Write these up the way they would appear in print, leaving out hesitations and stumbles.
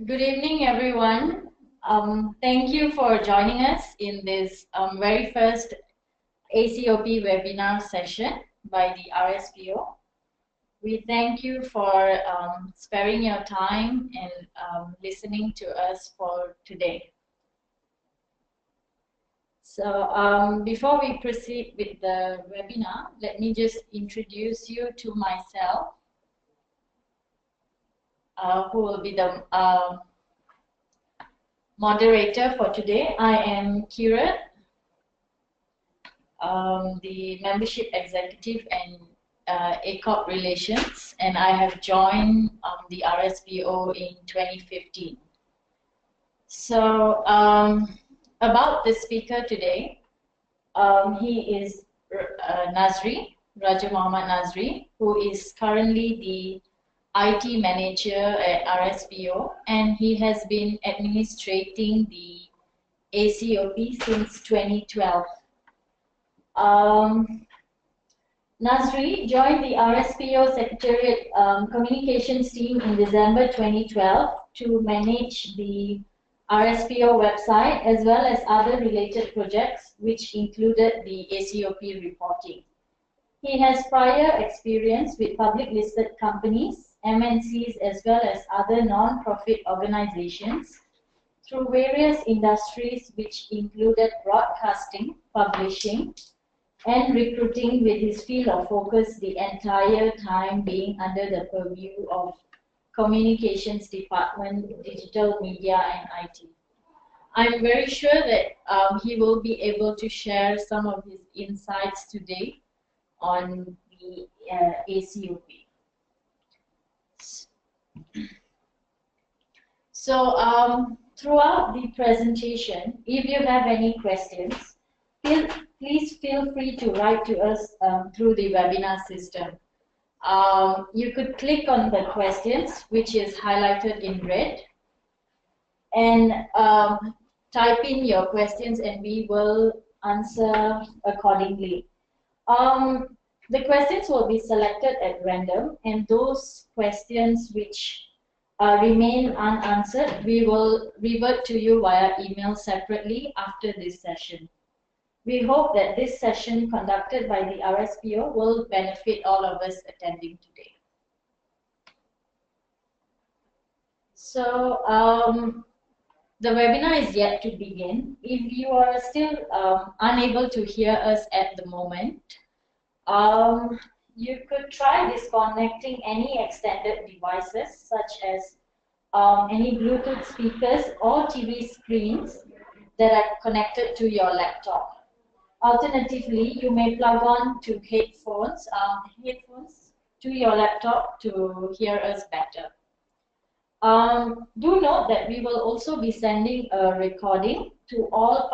Good evening, everyone. Thank you for joining us in this very first ACOP webinar session by the RSPO. We thank you for sparing your time and listening to us for today. So before we proceed with the webinar, let me just introduce you to myself, who will be the moderator for today. I am Kiran, the Membership Executive and ACOP Relations, and I have joined the RSPO in 2015. So about the speaker today, he is Nazri, Raja Muhammad Nazri, who is currently the IT manager at RSPO, and he has been administrating the ACOP since 2012. Nazri joined the RSPO Secretariat Communications team in December 2012 to manage the RSPO website as well as other related projects, which included the ACOP reporting. He has prior experience with public listed companies, MNCs, as well as other non-profit organizations through various industries, which included broadcasting, publishing, and recruiting, with his field of focus the entire time being under the purview of Communications Department, Digital Media, and IT. I'm very sure that he will be able to share some of his insights today on the ACOP. So throughout the presentation, if you have any questions, please feel free to write to us through the webinar system. You could click on the questions, which is highlighted in red, and type in your questions and we will answer accordingly. The questions will be selected at random, and those questions which remain unanswered, we will revert to you via email separately after this session. We hope that this session conducted by the RSPO will benefit all of us attending today. So the webinar is yet to begin. If you are still unable to hear us at the moment, you could try disconnecting any extended devices such as any Bluetooth speakers or TV screens that are connected to your laptop. Alternatively, you may plug on to headphones to your laptop to hear us better. Do note that we will also be sending a recording to all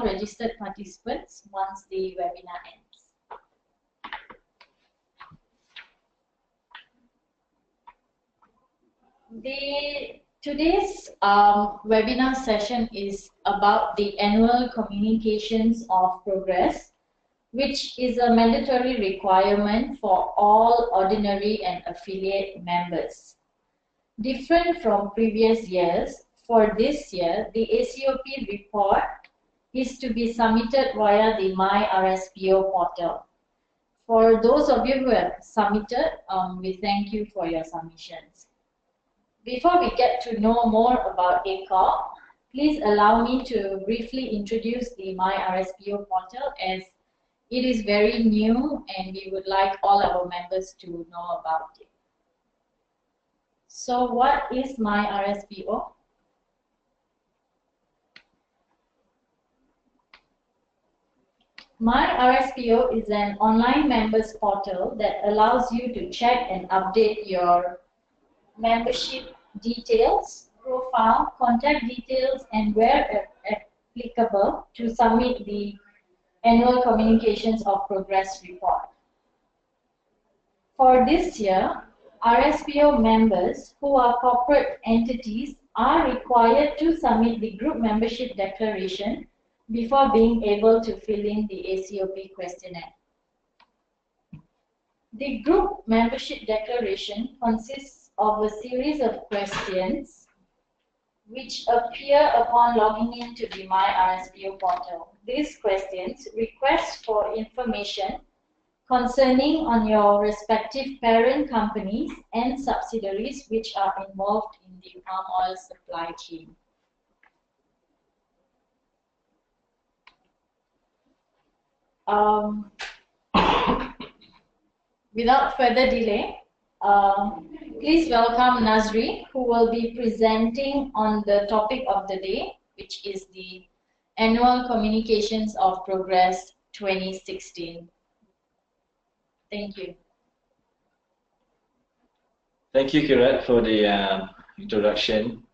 registered participants once the webinar ends. Today's webinar session is about the annual communications of progress, which is a mandatory requirement for all ordinary and affiliate members. Different from previous years, for this year, the ACOP report is to be submitted via the My RSPO portal. For those of you who have submitted, we thank you for your submissions. Before we get to know more about ACOP, please allow me to briefly introduce the My RSPO portal, as it is very new and we would like all our members to know about it. So what is My RSPO? My RSPO is an online members portal that allows you to check and update your membership details, profile, contact details, and where applicable to submit the annual communications of progress report. For this year, RSPO members who are corporate entities are required to submit the group membership declaration before being able to fill in the ACOP questionnaire. The group membership declaration consists of a series of questions which appear upon logging into the My RSPO portal. These questions request for information concerning on your respective parent companies and subsidiaries which are involved in the palm oil supply chain. Without further delay, please welcome Nazri, who will be presenting on the topic of the day, which is the Annual Communications of Progress 2016. Thank you. Thank you, Kirat, for the introduction.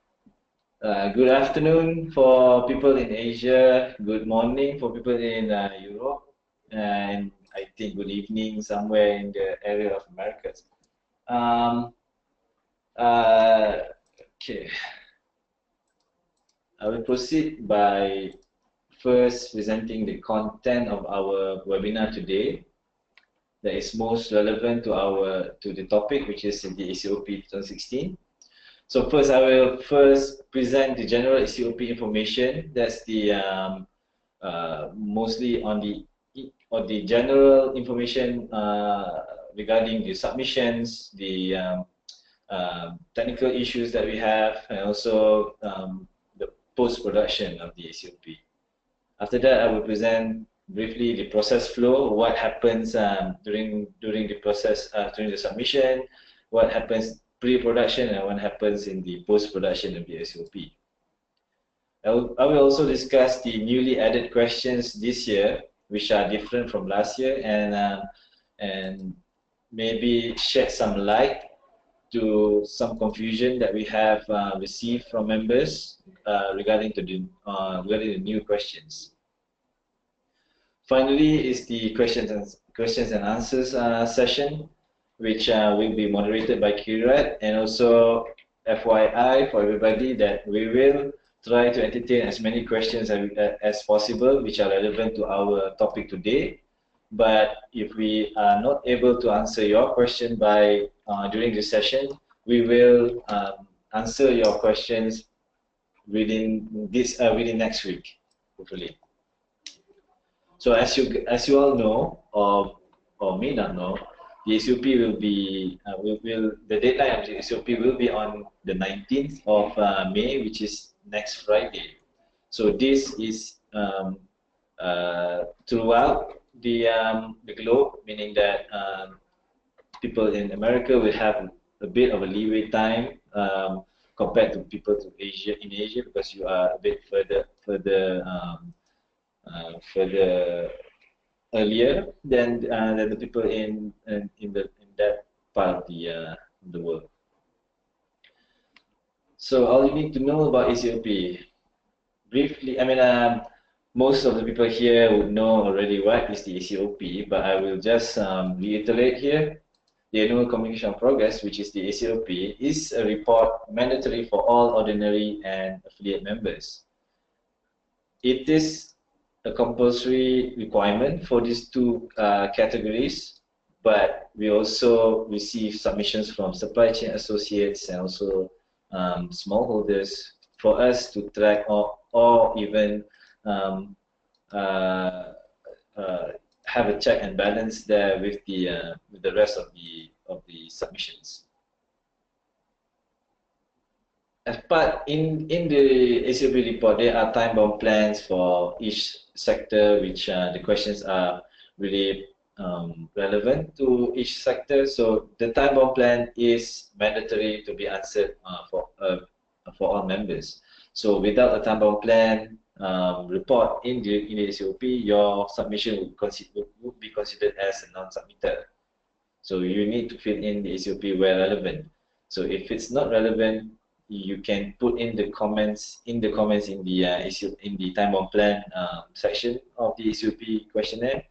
Good afternoon for people in Asia, good morning for people in Europe, and I think good evening somewhere in the area of Americas. Okay, I will proceed by first presenting the content of our webinar today that is most relevant to the topic, which is the ACOP 2016. So first, I will first present the general ACOP information. That's the mostly on the general information regarding the submissions, the technical issues that we have, and also the post-production of the ACOP. After that, I will present briefly the process flow, what happens during the process, during the submission, what happens pre-production, and what happens in the post-production of the ACOP. I will also discuss the newly added questions this year, which are different from last year, and maybe shed some light to some confusion that we have received from members regarding the new questions. Finally is the questions and answers session, which will be moderated by Kirat, and also FYI for everybody that we will try to entertain as many questions as possible which are relevant to our topic today. But if we are not able to answer your question by during this session, we will answer your questions within next week, hopefully. So as you all know, or may not know, the ACOP will be the deadline of the ACOP will be on the 19th of May, which is next Friday. So this is throughout the globe, meaning that people in America will have a bit of a leeway time compared to people in Asia, because you are a bit further earlier than the people in that part of the world. So all you need to know about ACOP, briefly, I mean, most of the people here would know already what is the ACOP, but I will just reiterate here. The Annual Communication of Progress, which is the ACOP, is a report mandatory for all ordinary and affiliate members. It is a compulsory requirement for these two categories, but we also receive submissions from supply chain associates and also smallholders for us to track or even have a check and balance there with the rest of the submissions. As part in the ACOP report, there are time-bound plans for each sector, which the questions are really relevant to each sector. So the time-bound plan is mandatory to be answered for all members. So without a time-bound plan report in the ACOP, your submission would be considered as a non-submitter. So you need to fill in the ACOP where relevant. So if it's not relevant, you can put in the comments in the time-bound plan section of the ACOP questionnaire,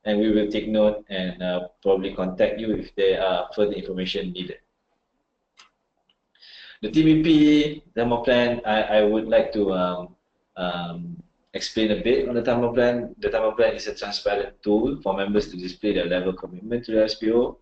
and we will take note and probably contact you if there are further information needed. The TBP time-bound plan, I would like to explain a bit on the time-bound plan. The time-bound plan is a transparent tool for members to display their level of commitment to the RSPO.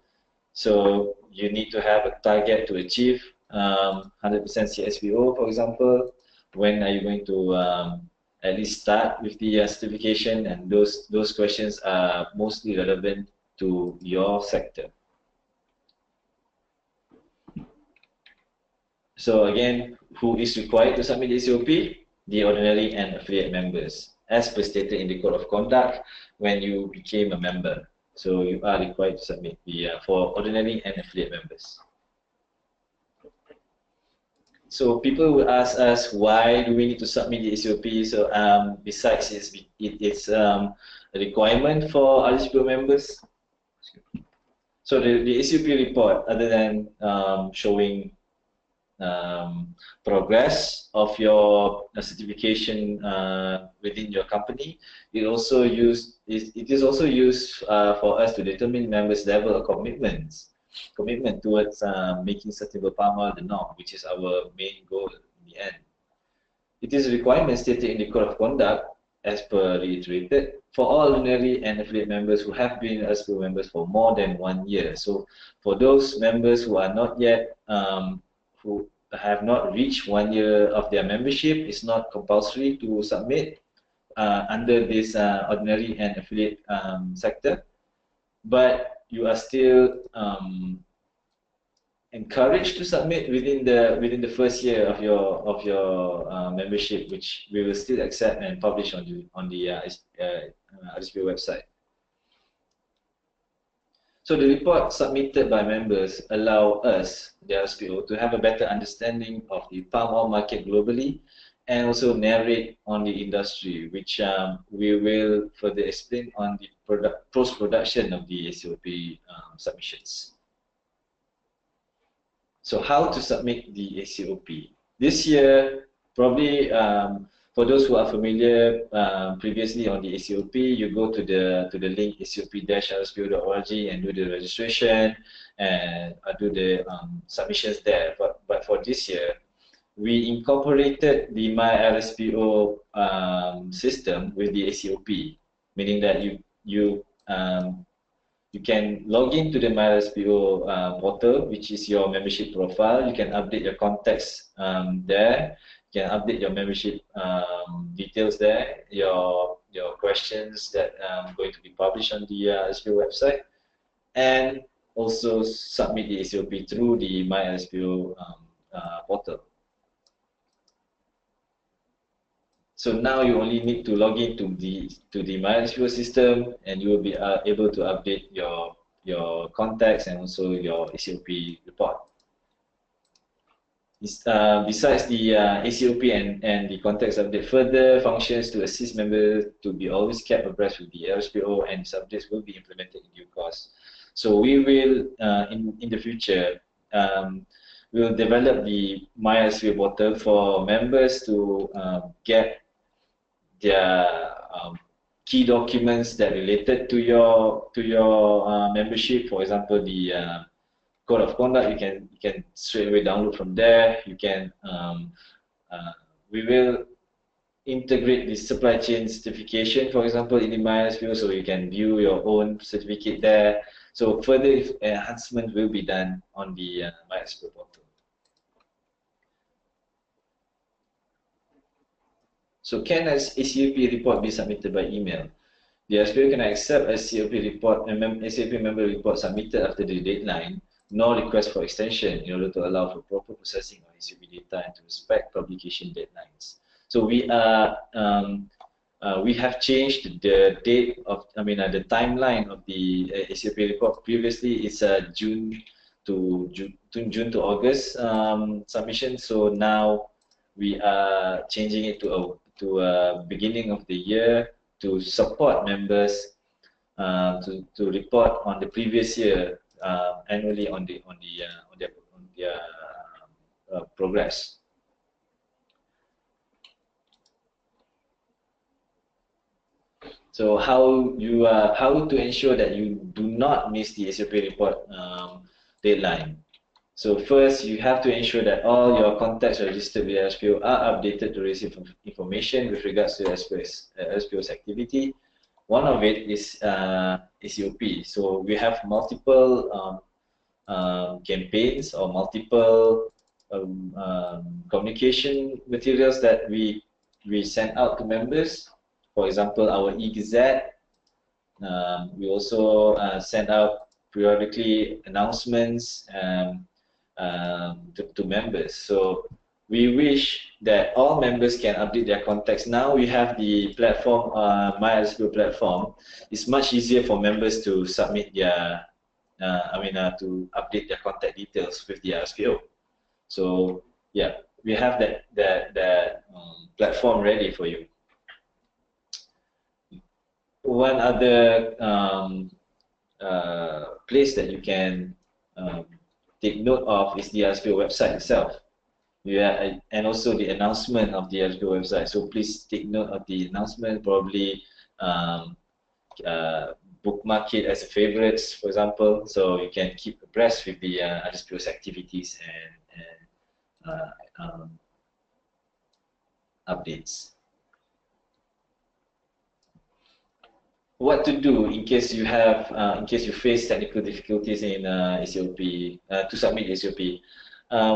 So you need to have a target to achieve 100% CSPO, for example, when are you going to at least start with the certification, and those questions are mostly relevant to your sector. So again, who is required to submit the ACOP? The ordinary and affiliate members, as per stated in the Code of Conduct when you became a member. So you are required to submit for ordinary and affiliate members. So people will ask us, why do we need to submit the ACOP? So besides it's a requirement for RSPO members. So the ACOP report, other than showing progress of your certification within your company, it is also used for us to determine members' level of commitment towards making sustainable palm oil the norm, which is our main goal in the end. It is a requirement stated in the Code of Conduct, as per reiterated, for all ordinary and affiliate members who have been RSPO members for more than 1 year. So for those members who are not yet who have not reached 1 year of their membership, it's not compulsory to submit under this ordinary and affiliate sector, but you are still encouraged to submit within the first year of your membership, which we will still accept and publish on the RSPO website. So the report submitted by members allow us, the RSPO, to have a better understanding of the palm oil market globally, and also narrate on the industry, which we will further explain on the post-production of the ACOP submissions. So how to submit the ACOP? This year, probably for those who are familiar previously on the ACOP, you go to the link acop-rspo.org and do the registration and do the submissions there. But for this year, we incorporated the My RSPO system with the ACOP, meaning that you can log into the My RSPO portal, which is your membership profile. You can update your contacts there. You can update your membership details there, your questions that are going to be published on the RSPO website, and also submit the ACOP through the My RSPO portal. So now you only need to log in to the My RSPO system, and you will be able to update your contacts and also your ACOP report. Besides the ACOP and the contacts update, further functions to assist members to be always kept abreast with the RSPO and subjects will be implemented in due course. So we will, in the future, we will develop the My RSPO portal for members to get their key documents that related to your membership. For example, the Code of Conduct, you can straight away download from there. You can we will integrate the supply chain certification, for example, in the My RSPO, so you can view your own certificate there. So further enhancement will be done on the My RSPO portal. So can an ACOP report be submitted by email? The RSPO can accept a ACOP report and ACOP member report submitted after the deadline, nor request for extension, in order to allow for proper processing of ACOP data and to respect publication deadlines. So we have changed the date of, the timeline of the ACOP report. Previously, it's June to August submission. So now we are changing it to beginning of the year to support members to report on the previous year annually on their progress. So how to ensure that you do not miss the ACOP report deadline? So first, you have to ensure that all your contacts registered with RSPO are updated to receive information with regards to RSPO's activity. One of it is ACOP. So we have multiple campaigns or multiple communication materials that we send out to members. For example, our e-gazette. We also send out periodically announcements to members. So we wish that all members can update their contacts. Now we have the platform, My RSPO platform. It's much easier for members to submit their, to update their contact details with the RSPO. So yeah, we have that platform ready for you. One other place that you can take note of is the RSPO website itself. Yeah, and also the announcement of the RSPO website. So please take note of the announcement. Probably bookmark it as a favorites, for example, so you can keep abreast with the RSPO's activities and updates. What to do in case you have, in case you face technical difficulties in ACOP to submit ACOP.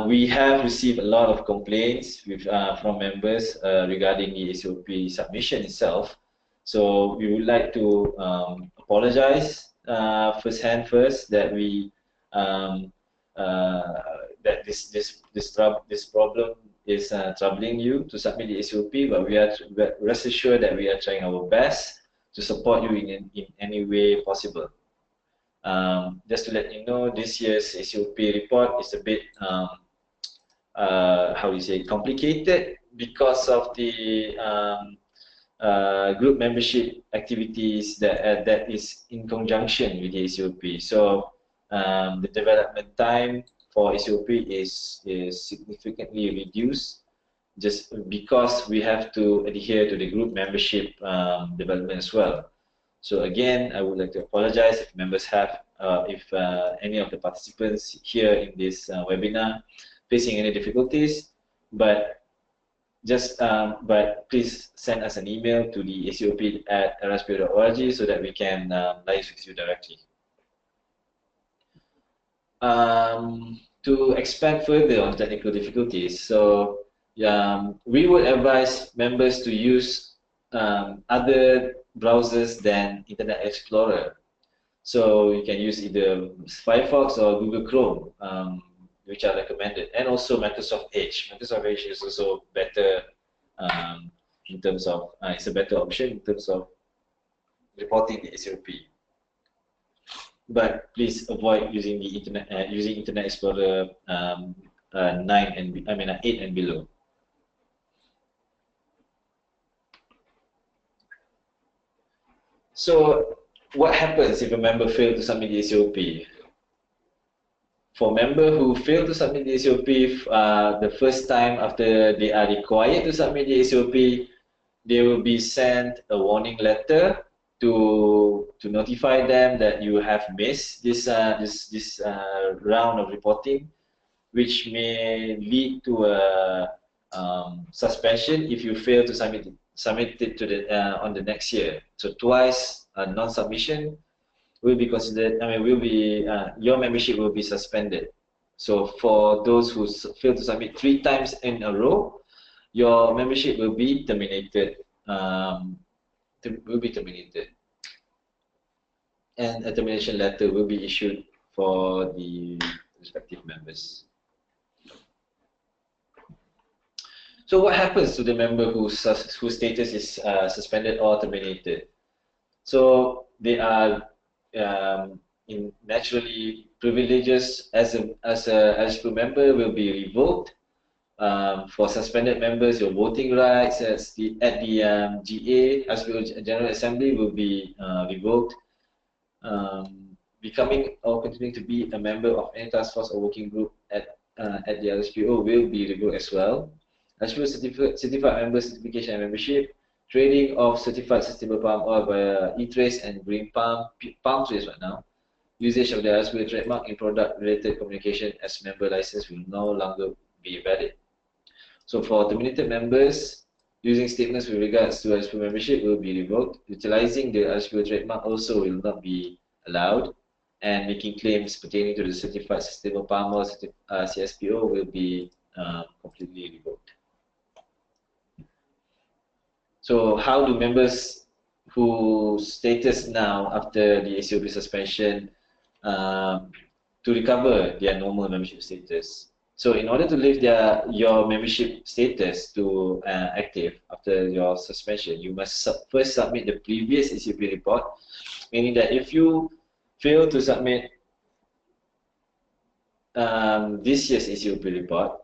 We have received a lot of complaints with, from members regarding the ACOP submission itself. So we would like to apologize first that we that this problem is troubling you to submit the ACOP, but we are rest assured that we are trying our best to support you in any way possible. Just to let you know, this year's ACOP report is a bit, how do you say, complicated because of the group membership activities that is in conjunction with the ACOP. So the development time for ACOP is significantly reduced, just because we have to adhere to the group membership development as well. So again, I would like to apologize if members have, if any of the participants here in this webinar facing any difficulties, but just please send us an email to the acop@rspO.org so that we can liaise with you directly. To expand further on technical difficulties, so we would advise members to use other browsers than Internet Explorer. So you can use either Firefox or Google Chrome, which are recommended, and also Microsoft Edge. Microsoft Edge is also better in terms of, it's a better option in terms of reporting the ACOP. But please avoid using the Internet Explorer 8 and below. So what happens if a member fails to submit the ACOP? For members who fail to submit the ACOP the first time after they are required to submit the ACOP, they will be sent a warning letter to notify them that you have missed this round of reporting, which may lead to a suspension if you fail to submit it to the on the next year. So twice non-submission will be considered. Your membership will be suspended. So for those who fail to submit 3 times in a row, your membership will be terminated. And a termination letter will be issued for the respective members. So what happens to the member whose status is suspended or terminated? So they are naturally privileges as a RSPO member will be revoked. For suspended members, your voting rights at the GA RSPO General Assembly will be revoked. Becoming or continuing to be a member of any task force or working group at the RSPO will be revoked as well. RSPO certified member certification and membership, trading of certified sustainable palm oil via e-trace and green palm trace right now. Usage of the RSPO trademark in product-related communication as member license will no longer be valid. So for terminated members, using statements with regards to RSPO membership will be revoked. Utilizing the RSPO trademark also will not be allowed, and making claims pertaining to the certified sustainable palm oil CSPO will be completely revoked. So how do members whose status now after the ACOP suspension to recover their normal membership status? So in order to leave your membership status to active after your suspension, you must first submit the previous ACOP report, meaning that if you fail to submit this year's ACOP report,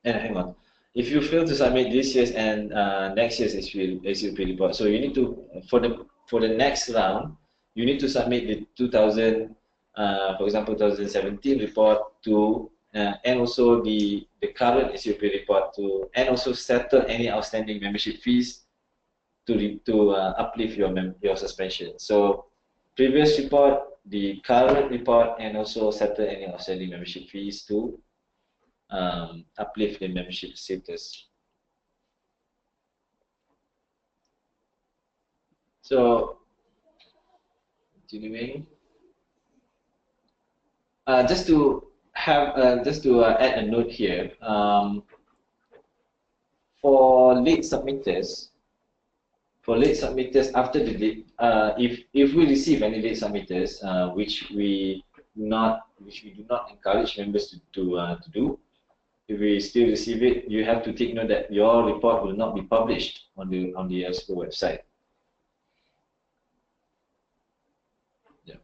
and hang on, if you fail to submit this year's and next year's ACOP report, so you need to for the next round, you need to submit the 2000, for example, 2017 report to, and also the current ACOP report to, and also settle any outstanding membership fees to uplift your suspension. So previous report, the current report, and also settle any outstanding membership fees to uplift the membership status. So, continuing, just to have, add a note here, for late submitters, after the late, if we receive any late submitters, which we do not encourage members to do, if we still receive it, you have to take note that your report will not be published on the RSPO website. Yeah.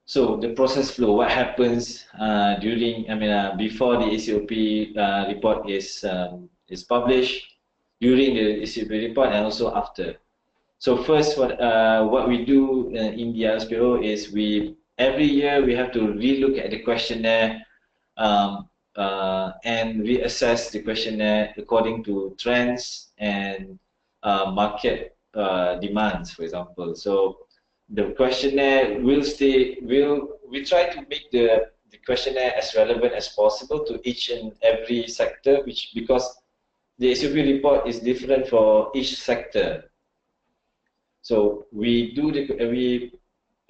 So the process flow, what happens during, before the ACOP report is published, during the ACOP report, and also after. So first, what we do in the RSPO is every year we have to relook at the questionnaire and reassess the questionnaire according to trends and market demands, for example. So the questionnaire we try to make the questionnaire as relevant as possible to each and every sector, because the ACOP report is different for each sector. So we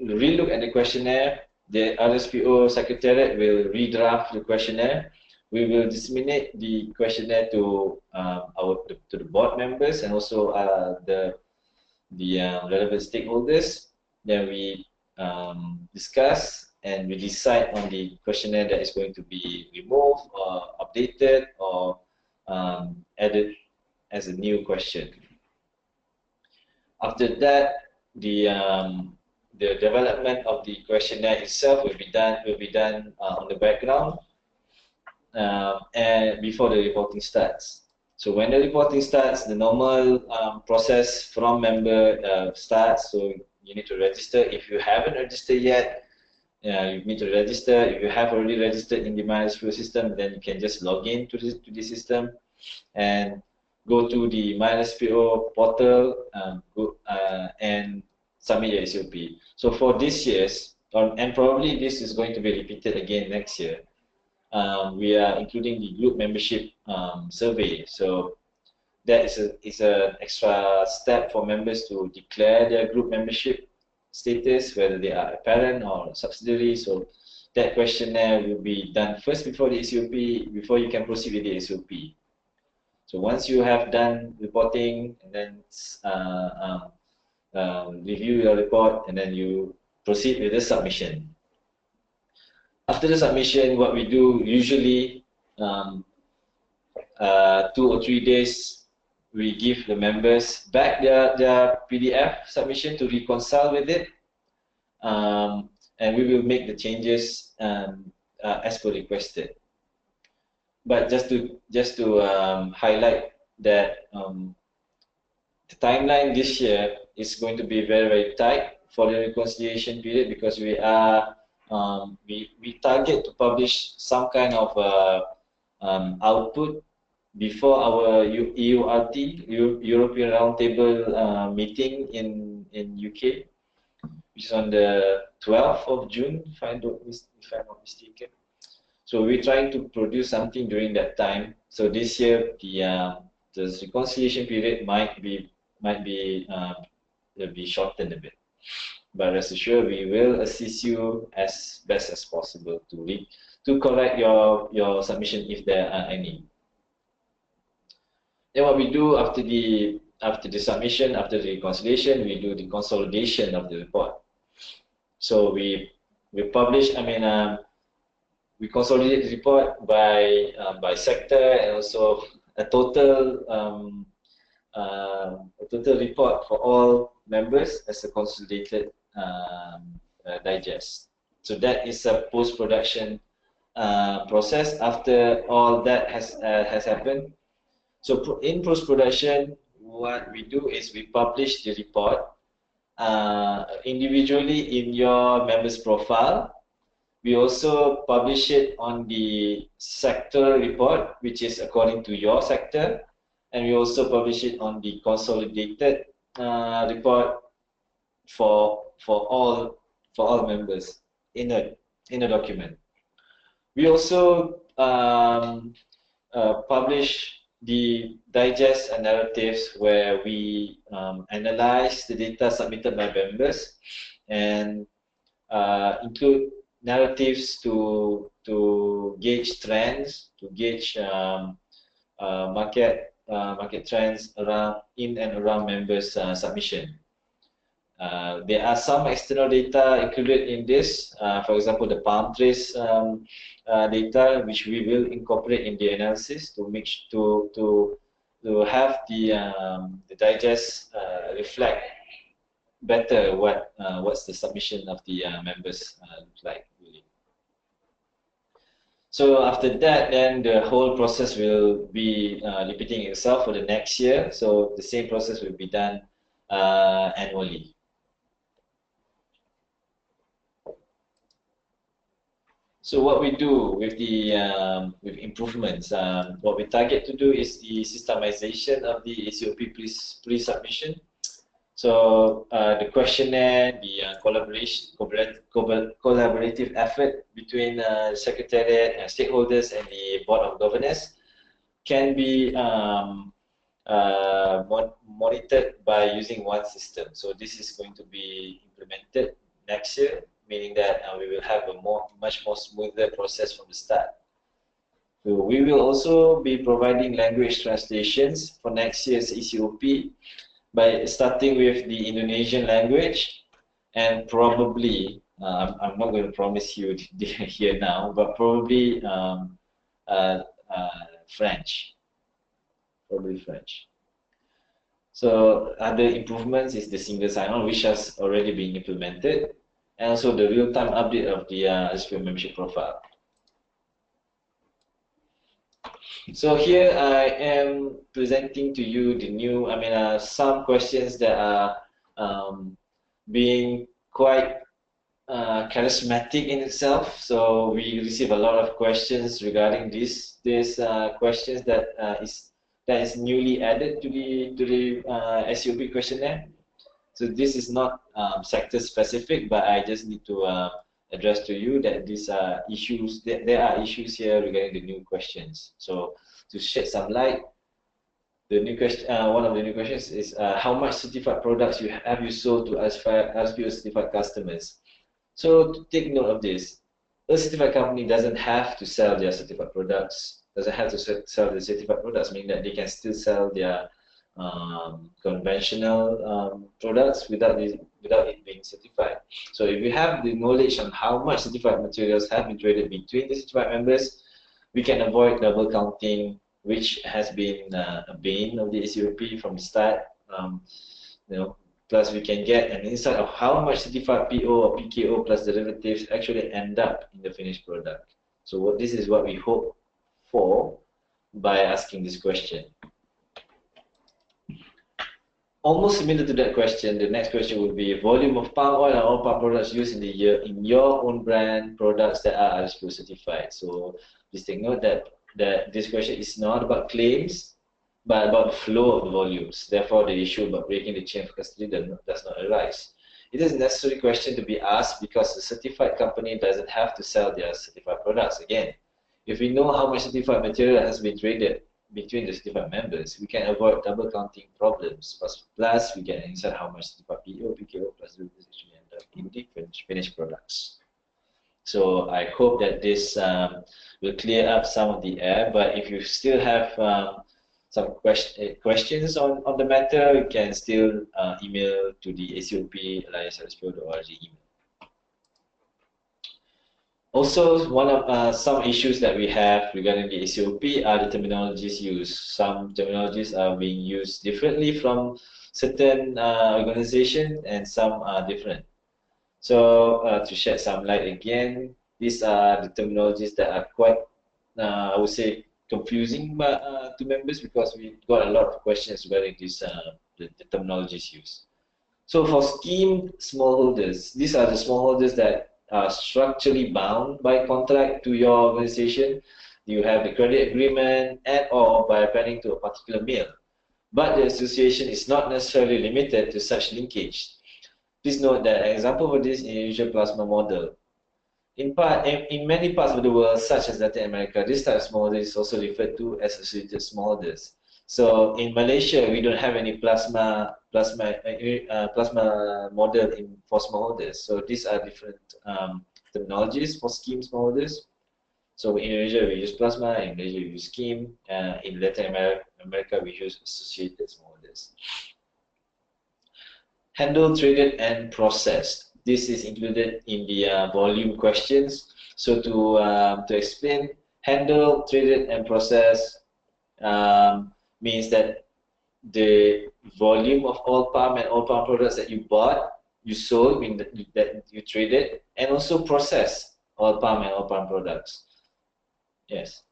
relook at the questionnaire. The RSPO Secretariat will redraft the questionnaire. We will disseminate the questionnaire to the board members and also the relevant stakeholders. Then we discuss and we decide on the questionnaire that is going to be removed or updated or added as a new question. After that, the development of the questionnaire itself will be done on the background and before the reporting starts. So when the reporting starts, the normal process from member starts. So you need to register. If you haven't registered yet, you need to register. If you have already registered in the MyRSPO system, then you can just log in to the system and go to the MyRSPO portal and submit your ACOP. So for this year's, and probably this is going to be repeated again next year, we are including the group membership survey. So that is an extra step for members to declare their group membership status, whether they are a parent or a subsidiary. So that questionnaire will be done first before the ACOP, before you can proceed with the ACOP. So once you have done reporting and then review your report, and then you proceed with the submission. After the submission, what we do usually 2 or 3 days, we give the members back their PDF submission to reconcile with it, and we will make the changes as per requested. But just to highlight that the timeline this year is going to be very, very tight for the reconciliation period, because we target to publish some kind of output before our EURT, European Roundtable meeting in UK, which is on the 12th of June, if I'm not mistaken. So we're trying to produce something during that time. So this year, the reconciliation period might be shortened a bit. but rest assured we will assist you as best as possible to correct your submission if there are any. Then what we do after the submission, after the reconciliation, we do the consolidation of the report. So we publish, we consolidate the report by sector, and also a total report for all members as a consolidated digest. So that is a post-production process after all that has happened. So in post-production, what we do is we publish the report individually in your members profile. We also publish it on the sector report, which is according to your sector, and we also publish it on the consolidated report for all members in a document. We also publish the digest and narratives where we analyze the data submitted by members and include narratives to gauge trends, to gauge market trends in and around members' submission. There are some external data included in this, for example, the palm trace data, which we will incorporate in the analysis to have the digest reflect better what's the submission of the members look like. Really. So after that, then the whole process will be repeating itself for the next year. So the same process will be done annually. So what we do with the with improvements, what we target to do is the systemization of the ACOP pre-submission. So the questionnaire, the collaborative effort between the Secretariat and stakeholders and the Board of Governors can be monitored by using one system. So this is going to be implemented next year, meaning that we will have a much more smoother process from the start. So we will also be providing language translations for next year's ACOP by starting with the Indonesian language, and probably, I'm not going to promise you here now, but probably French. Probably French. So other improvements is the single sign-on, which has already been implemented, and also the real-time update of the RSPO membership profile. So here I am presenting to you the new, some questions that are being quite charismatic in itself. So we receive a lot of questions regarding these questions that is newly added to the ACOP questionnaire. So this is not sector specific, but I just need to address to you that these are issues. There are issues here regarding the new questions. So to shed some light, the new question, one of the new questions is how much certified products have you sold to RSPO certified customers? So to take note of this, a certified company doesn't have to sell their certified products. Doesn't have to sell the certified products, meaning that they can still sell their conventional products without it being certified. So if we have the knowledge on how much certified materials have been traded between the certified members, we can avoid double counting, which has been a bane of the ACOP from the start. Plus we can get an insight of how much certified PO or PKO plus derivatives actually end up in the finished product. So this is what we hope for by asking this question. Almost similar to that question, the next question would be volume of palm oil and all palm products used in the year in your own brand products that are RSPO certified. So please take note that this question is not about claims, but about the flow of the volumes. Therefore, the issue about breaking the chain of custody does not arise. It is a necessary question to be asked because the certified company doesn't have to sell their certified products. Again, if we know how much certified material has been traded between the certified members, we can avoid double counting problems. Plus we get an insight how much certified PO, PKO plus derivatives actually end in the finished products. So I hope that this will clear up some of the air. But if you still have some questions on the matter, you can still email to the ACOP alliance@rspo.org email. Also, one of some issues that we have regarding the ACOP are the terminologies used. Some terminologies are being used differently from certain organizations, and some are different. So to shed some light again, these are the terminologies that are quite, I would say, confusing to members, because we got a lot of questions regarding this, the terminologies used. So for scheme smallholders, these are the smallholders that are structurally bound by contract to your organization. You have the credit agreement and or by appending to a particular mill. But the association is not necessarily limited to such linkage. Please note that an example for this is the usual plasma model. In many parts of the world, such as Latin America, this type of smallholder is also referred to as associated smallholders. So in Malaysia, we don't have any plasma model for smallholders. So these are different terminologies for scheme smallholders. So in Indonesia, we use plasma. In Malaysia, we use scheme. In Latin America, we use associated smallholders. Handled, traded, and processed. This is included in the volume questions. So to explain, handled, traded, and processed means that the volume of all palm and all palm products that you bought, you sold, mean that you traded, and also processed all palm and all palm products. Yes.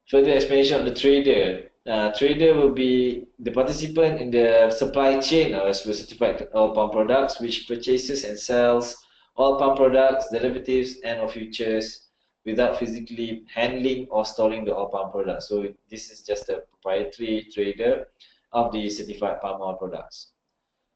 Further explanation of the trader. Trader will be the participant in the supply chain of certified all palm products, which purchases and sells all palm products, derivatives, and or futures without physically handling or storing the all palm products. So this is just a proprietary trader of the certified palm oil products.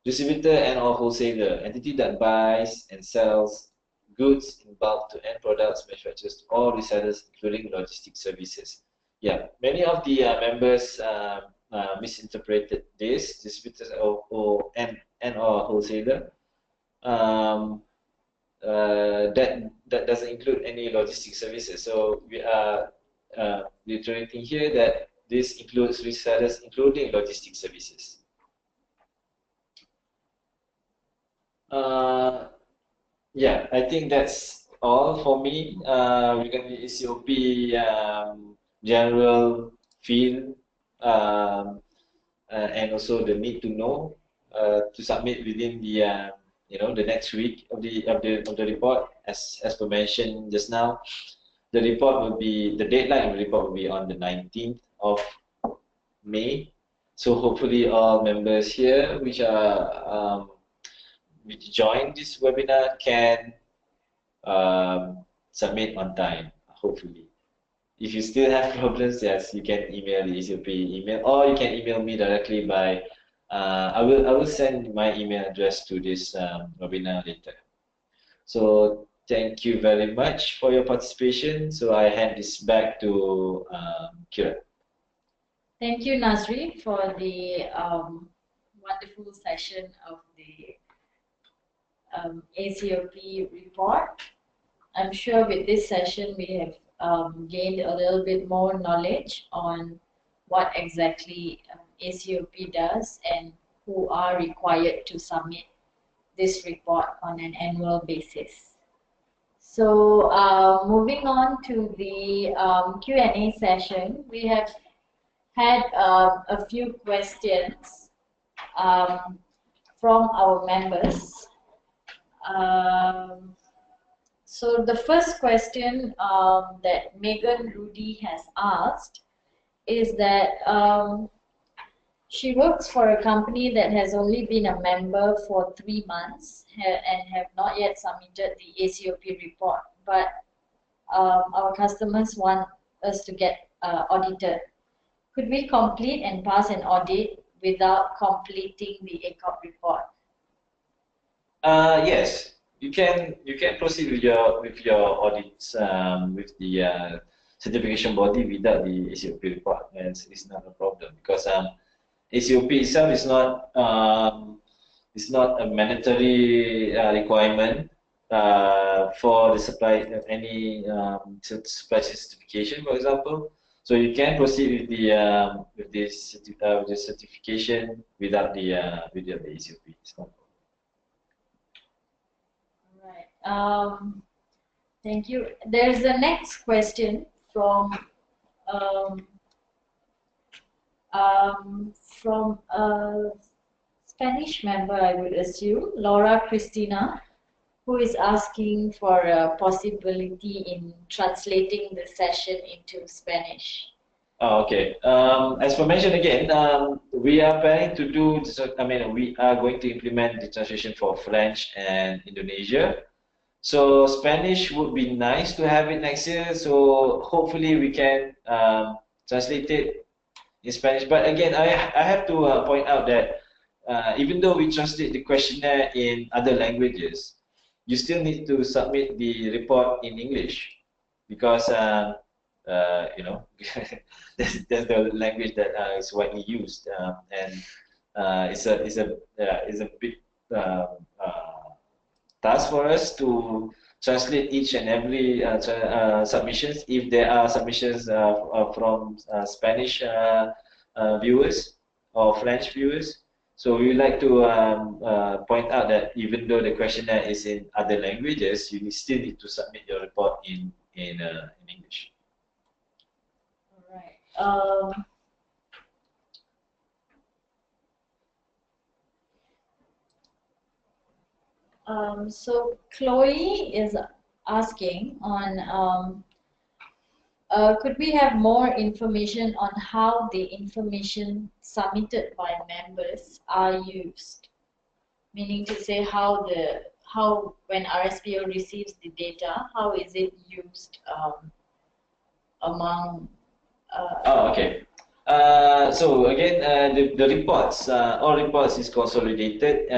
Distributor and or wholesaler, entity that buys and sells goods in bulk to end products, manufacturers, or resellers, including logistics services. Yeah, many of the members misinterpreted this. Distributors and or wholesaler. That doesn't include any logistics services. So we are reiterating here that this includes resellers, including logistics services. Yeah, I think that's all for me regarding the ACOP general feel and also the need to know to submit within the the next week of the report, as per mentioned just now. The deadline of the report will be on the 19th of May. So hopefully all members here which join this webinar can submit on time, hopefully. If you still have problems, yes, you can email the ACOP email, or you can email me directly by I will send my email address to this webinar later. So thank you very much for your participation. So I hand this back to Kira. Thank you, Nazri, for the wonderful session of the ACOP report. I'm sure with this session we have gained a little bit more knowledge on what exactly ACOP does and who are required to submit this report on an annual basis. So moving on to the Q&A session, we have had a few questions from our members. So the first question that Megan Rudy has asked is that she works for a company that has only been a member for 3 months and have not yet submitted the ACOP report, but our customers want us to get audited. Could we complete and pass an audit without completing the ACOP report? Yes. You can proceed with your audits with the certification body without the ACOP report. It's not a problem, because ACOP itself is not a mandatory requirement for the supply any supply certification, for example. So you can proceed with the certification without the ACOP. Right. Thank you. There's the next question from a Spanish member, I would assume, Laura Cristina, who is asking for a possibility in translating the session into Spanish. Oh, okay. As for mentioned again, we are planning to do. We are going to implement the translation for French and Indonesia. So Spanish would be nice to have it next year. So hopefully we can translate it in Spanish. But again, I have to point out that even though we translate the questionnaire in other languages, you still need to submit the report in English because that's the language that is widely used, and it's a big task for us to translate each and every submissions. If there are submissions from Spanish viewers or French viewers, so we would like to point out that even though the questionnaire is in other languages, you still need to submit your report in English. All right. So Chloe is asking on could we have more information on how the information submitted by members are used? Meaning to say how when RSPO receives the data, how is it used among? Okay. So again, the reports, all reports is consolidated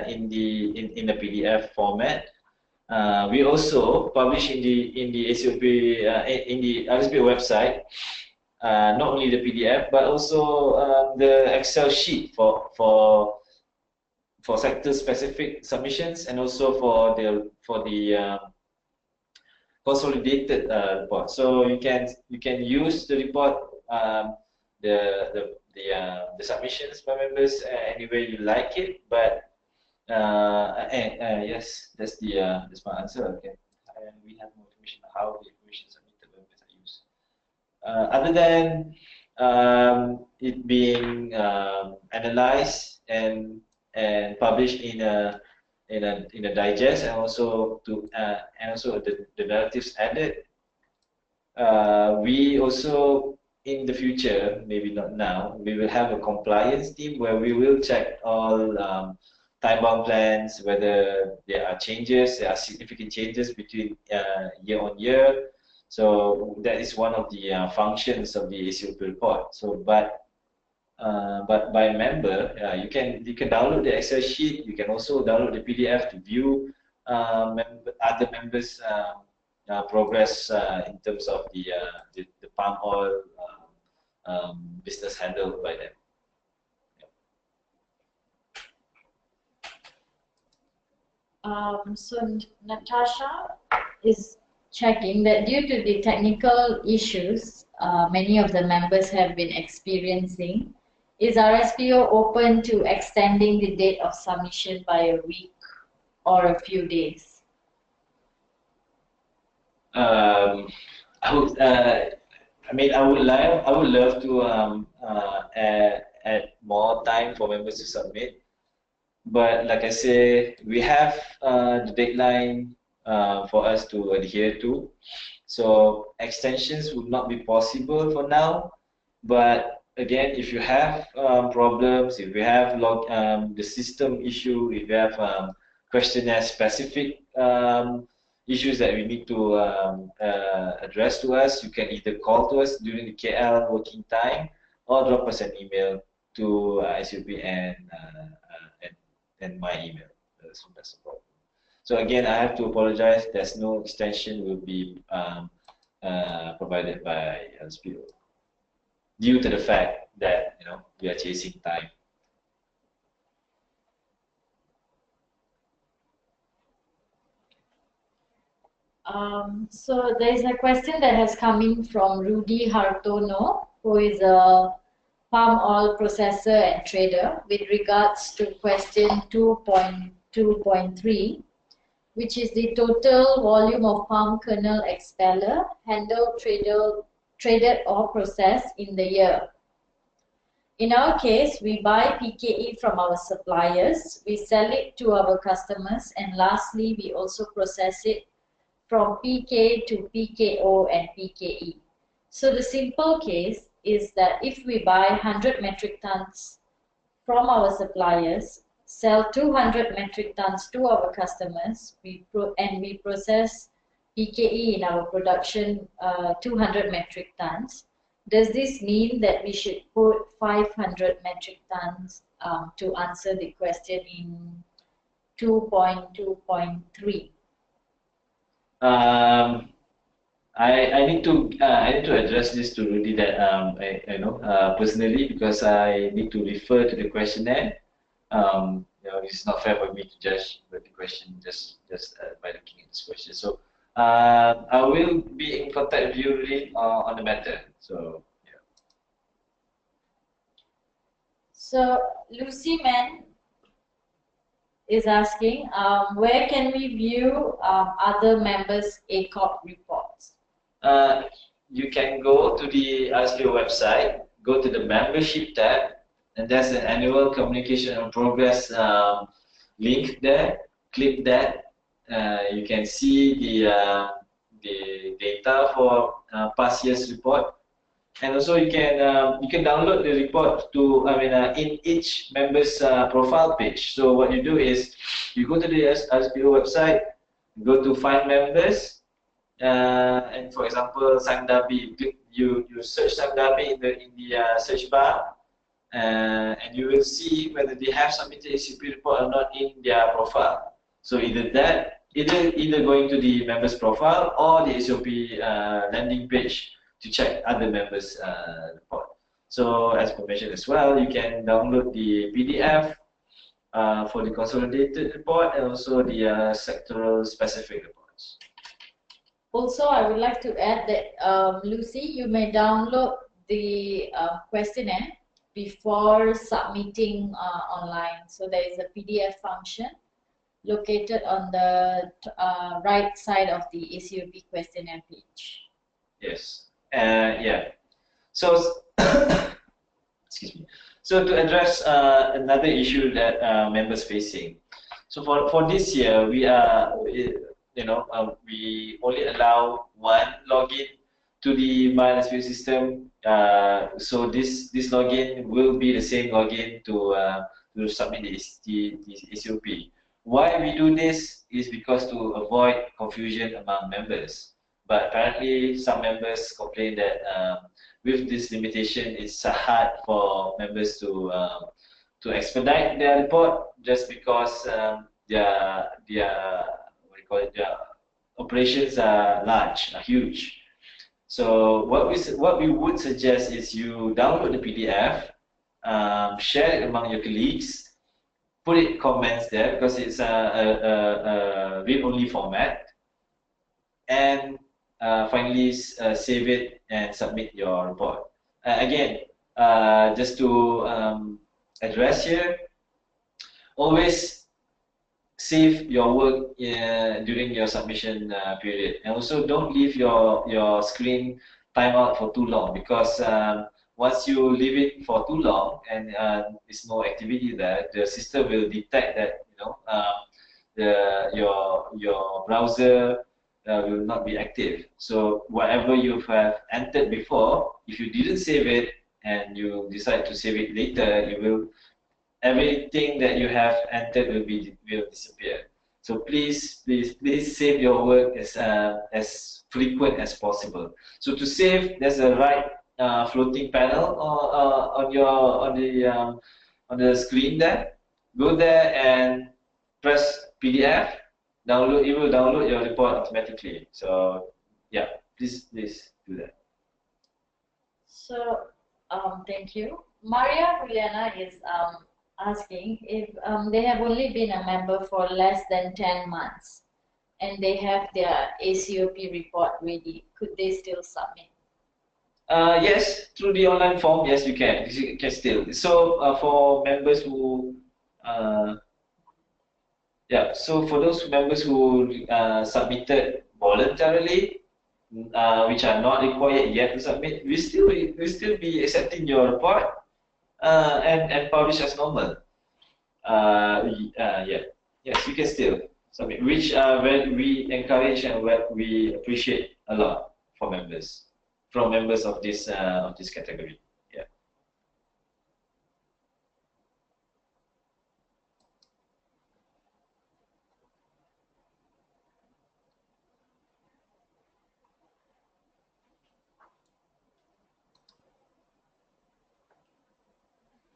in the PDF format. We also publish in the ACOP in the RSPO website not only the PDF but also the Excel sheet for sector specific submissions and also for the consolidated report. So you can use the report, the submissions by members any way you like it, but yes, that's my answer. Okay, and we have more information on how the information submitted by members are used. Other than it being analyzed and published in a digest, and also the narratives added. We also in the future, maybe not now, we will have a compliance team where we will check all time-bound plans, whether there are significant changes between year on year. So that is one of the functions of the ACOP report. So, but by member, you can download the Excel sheet. You can also download the PDF to view other members' progress in terms of the palm oil business handled by them. So Natasha is checking that due to the technical issues many of the members have been experiencing, is RSPO open to extending the date of submission by a week or a few days? I would love to add more time for members to submit, but like I say, we have the deadline for us to adhere to. So extensions would not be possible for now. But again, if you have problems, if you have the system issue, if you have questionnaire specific issues that we need to address to us, you can either call to us during the KL working time or drop us an email to ICOP and my email. So that's the problem. So again, I have to apologize. There's no extension will be provided by RSPO due to the fact that we are chasing time. So there is a question that has come in from Rudy Hartono, who is a palm oil processor and trader, with regards to question 2.2.3, which is the total volume of palm kernel expeller handled, traded or processed in the year. In our case, we buy PKE from our suppliers, we sell it to our customers, and lastly, we also process it from PK to PKO and PKE. So the simple case is that if we buy 100 metric tons from our suppliers, sell 200 metric tons to our customers, and we process PKE in our production 200 metric tons, does this mean that we should put 500 metric tons to answer the question in 2.2.3? I need to address this to Rudy that I know personally, because I need to refer to the questionnaire. It's not fair for me to judge the question just by looking at this question. So I will be in contact with you, Rudy, on the matter. So yeah. So Lucy Man is asking, where can we view other members' ACOP reports? You can go to the RSPO website, go to the membership tab, and there's an annual communication and progress link there. Click that. You can see the data for past year's report, and also you can download the report to in each member's profile page. So what you do is you go to the RSPO website, go to find members, and for example Sangdabi, you search Sangdabi in the search bar, and you will see whether they have submitted a CP report or not in their profile. So either going to the members profile or the SOP landing page to check other members' report. So as mentioned as well, you can download the PDF for the consolidated report and also the sectoral specific reports. Also, I would like to add that Lucy, you may download the questionnaire before submitting online. So there is a PDF function located on the right side of the ACOP questionnaire page. Yes. Yeah. So, excuse me. So to address another issue that members facing. So for this year, we only allow one login to the My RSPO system. So this login will be the same login to submit the ACOP. Why we do this is because to avoid confusion among members. But apparently, some members complain that with this limitation, it's hard for members to expedite their report just because their operations are large, are huge. So what we would suggest is you download the PDF, share it among your colleagues, put it comments there because it's a read-only format, and finally save it and submit your report. Again, just to address here, always save your work during your submission period, and also don't leave your screen timeout for too long, because once you leave it for too long and there's no activity there, the system will detect that your browser will not be active. So whatever you have entered before, if you didn't save it and you decide to save it later, everything that you have entered will disappear. So please save your work as frequent as possible. So to save, there's a right floating panel on the screen there. Go there and press PDF. It will download your report automatically. So yeah, please do that. So Thank you. Maria Juliana is asking if they have only been a member for less than 10 months and they have their ACOP report ready. Could they still submit? Yes, through the online form, yes, you can. You can still. So for members who, yeah, so for those members who submitted voluntarily, which are not required yet to submit, we still be accepting your report and publish as normal. Yeah, yes, you can still submit, which when we encourage and what we appreciate a lot for members, from members of this category. Yeah.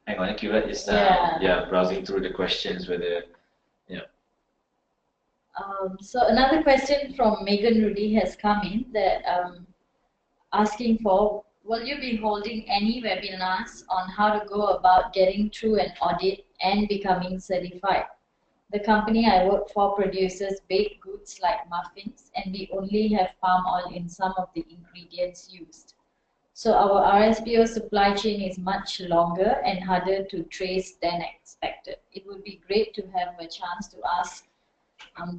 Hang on, Kira is browsing through the questions whether yeah. So another question from Megan Rudy has come in that asking for, will you be holding any webinars on how to go about getting through an audit and becoming certified? The company I work for produces baked goods like muffins, and we only have palm oil in some of the ingredients used. So our RSPO supply chain is much longer and harder to trace than expected. It would be great to have a chance to ask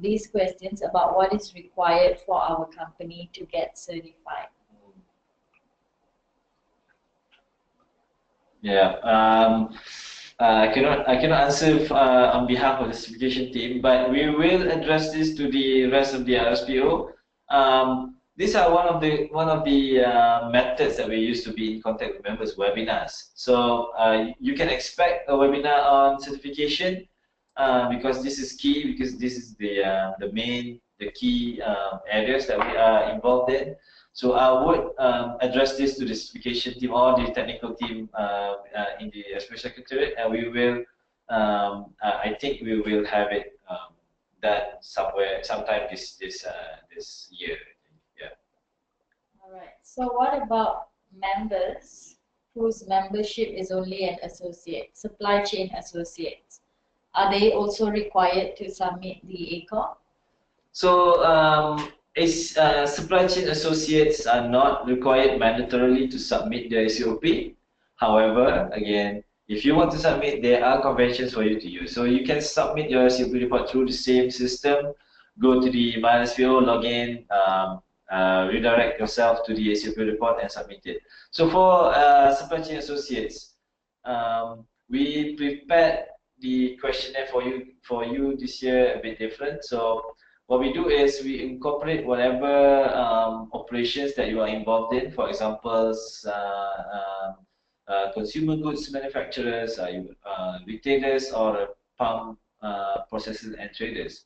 these questions about what is required for our company to get certified. Yeah. I cannot answer on behalf of the certification team, but we will address this to the rest of the RSPO. These are one of the methods that we use to be in contact with members, webinars. So you can expect a webinar on certification because this is key, because this is the key areas that we are involved in. So I would address this to the certification team or the technical team in the special secretariat, and we will. I think we will have it done sometime this year. Yeah. All right. So what about members whose membership is only an associate, supply chain associates? Are they also required to submit the ACOP? So supply chain associates are not required mandatorily to submit their COP. However, again, if you want to submit, there are conventions for you to use. So you can submit your COP report through the same system. Go to the MyRSPO, log in, redirect yourself to the COP report and submit it. So for supply chain associates, we prepared the questionnaire for you this year a bit different. So what we do is we incorporate whatever operations that you are involved in. For example, consumer goods manufacturers, retailers, or palm processors and traders.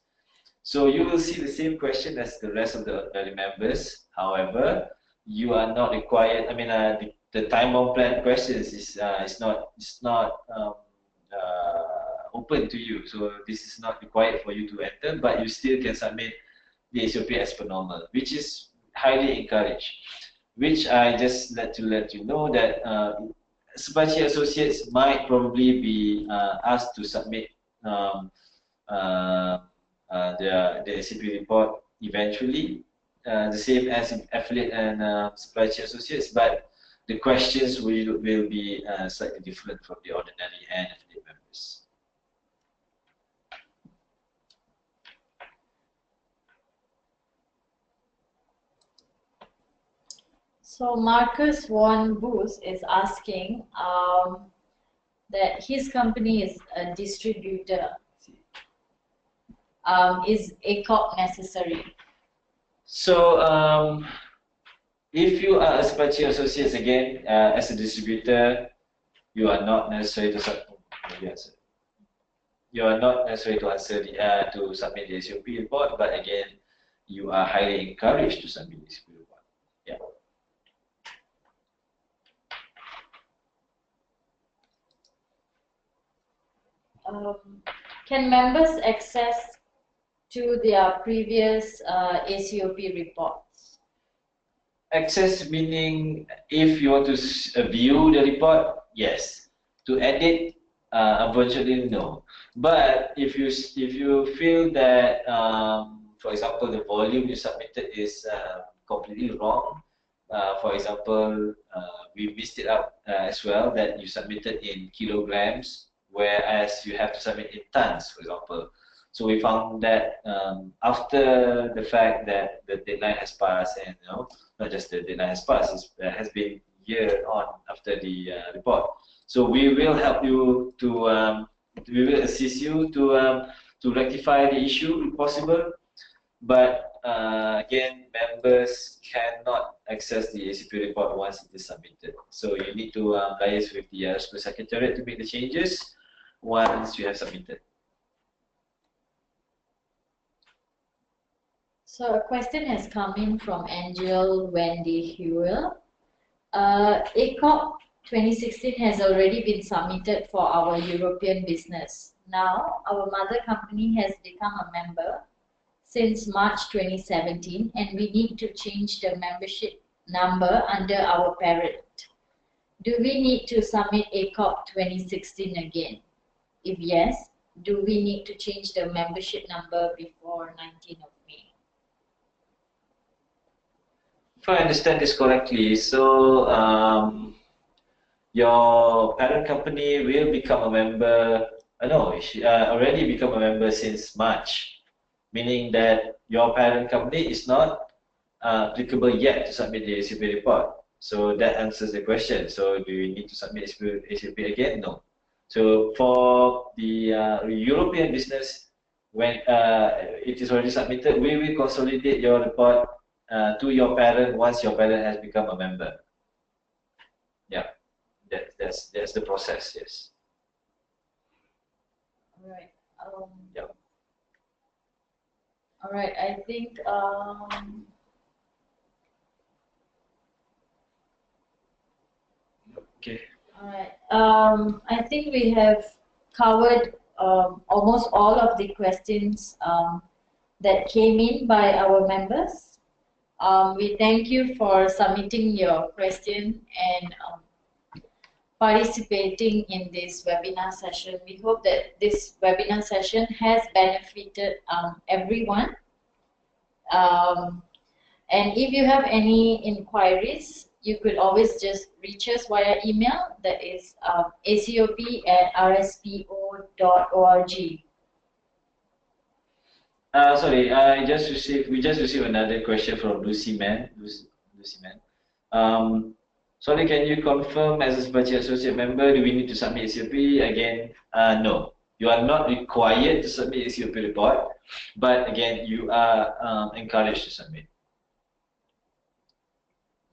So you will see the same question as the rest of the members. However, you are not required. I mean, the time-bound plan questions is not open to you. So this is not required for you to enter, but you still can submit the SOP as per normal, which is highly encouraged. Which I just let you know that supply chain associates might probably be asked to submit the SOP report eventually, the same as affiliate and supply chain associates, but the questions will be slightly different from the ordinary and affiliate members. So Marcus Von Boos is asking that his company is a distributor. Is ACOP necessary? So if you are a supply chain associate again, as a distributor, you are not necessary to to submit the SOP report, but again, you are highly encouraged to submit the SOP report. Yeah. Can members access to their previous ACOP reports? access meaning if you want to view the report, yes. To edit, unfortunately, no. But if you feel that, for example, the volume you submitted is completely wrong, for example, we missed it up as well that you submitted in kilograms, whereas you have to submit in tons, for example. So we found that after the fact that the deadline has passed, and not just the deadline has passed, it has been year on after the report. So we will help you to, we will assist you to rectify the issue if possible. But again, members cannot access the ACP report once it is submitted. So you need to liaise with the RSPO Secretariat to make the changes once you have submitted. So a question has come in from Angel Wendy Hewell. ACOP 2016 has already been submitted for our European business. Now, our mother company has become a member since March 2017, and we need to change the membership number under our parent. Do we need to submit ACOP 2016 again? If yes, do we need to change the membership number before 19th of May? If I understand this correctly, so your parent company will become a member, no, she already become a member since March, meaning that your parent company is not applicable yet to submit the ACP report. So that answers the question. So do you need to submit ACP again? No. So for the European business, when it is already submitted, we will consolidate your report to your parent once your parent has become a member. Yeah, that's the process. Yes. All right. Yeah. All right. I think. Okay. All right. I think we have covered almost all of the questions that came in by our members. We thank you for submitting your question and participating in this webinar session. We hope that this webinar session has benefited everyone. And if you have any inquiries, you could always just reach us via email, that is acop@rspo.org. Sorry, we just received another question from Lucy Man. Sorry, can you confirm as a Sebastian associate member, do we need to submit ACOP again? No, you are not required to submit ACOP report, but again, you are encouraged to submit.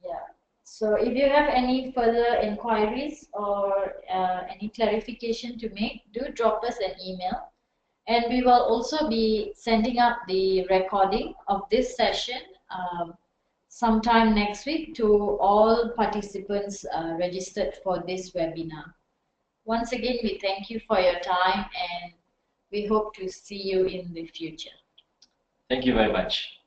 Yeah. So if you have any further inquiries or any clarification to make, do drop us an email. And we will also be sending up the recording of this session sometime next week to all participants registered for this webinar. Once again, we thank you for your time and we hope to see you in the future. Thank you very much.